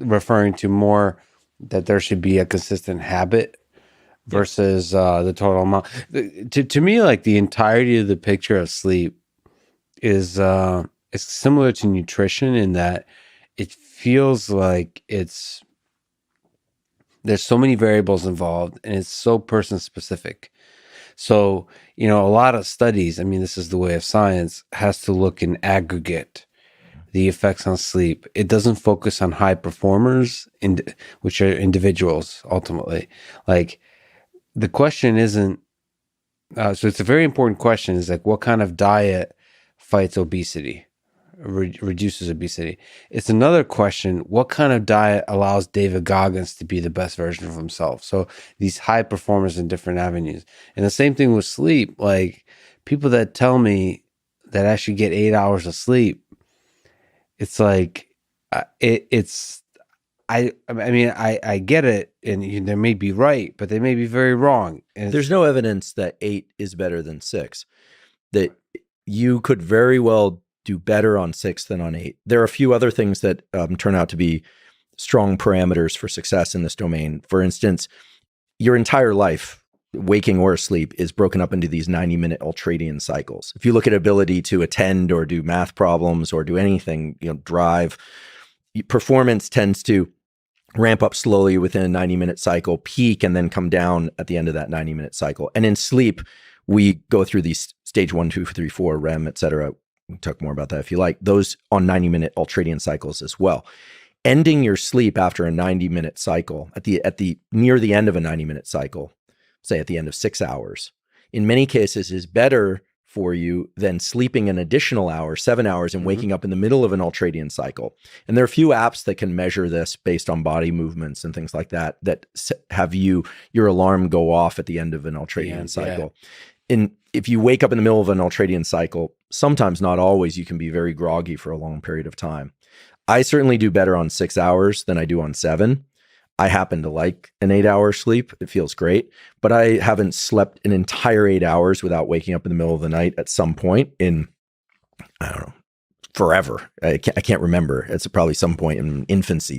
referring to more that there should be a consistent habit versus the total amount. To me, like the entirety of the picture of sleep is similar to nutrition in that it feels like there's so many variables involved and it's so person specific. So, a lot of studies, I mean, this is the way of science, has to look in aggregate the effects on sleep. It doesn't focus on high performers, which are individuals ultimately. Like the question isn't, so it's a very important question, is like what kind of diet fights obesity, reduces obesity. It's another question, what kind of diet allows David Goggins to be the best version of himself? So these high performers in different avenues. And the same thing with sleep. Like people that tell me that I should get 8 hours of sleep, it's like I get it, and they may be right, but they may be very wrong. And there's no evidence that 8 is better than 6. That you could very well do better on 6 than on 8. There are a few other things that turn out to be strong parameters for success in this domain. For instance, your entire life, waking or asleep, is broken up into these 90-minute ultradian cycles. If you look at ability to attend or do math problems or do anything, drive, performance tends to ramp up slowly within a 90-minute cycle, peak, and then come down at the end of that 90-minute cycle. And in sleep, we go through these stage 1, 2, 3, 4, REM, et cetera. We'll talk more about that if you like. Those on 90-minute ultradian cycles as well. Ending your sleep after a 90-minute cycle, near the end of a 90-minute cycle, say at the end of 6 hours, in many cases is better for you than sleeping an additional hour, 7 hours, and waking up in the middle of an ultradian cycle. And there are a few apps that can measure this based on body movements and things like that, that have your alarm go off at the end of an ultradian cycle. And if you wake up in the middle of an ultradian cycle, sometimes, not always, you can be very groggy for a long period of time. I certainly do better on 6 hours than I do on 7. I happen to like an 8-hour sleep. It feels great, but I haven't slept an entire 8 hours without waking up in the middle of the night at some point in, I don't know, forever. I can't remember. It's probably some point in infancy,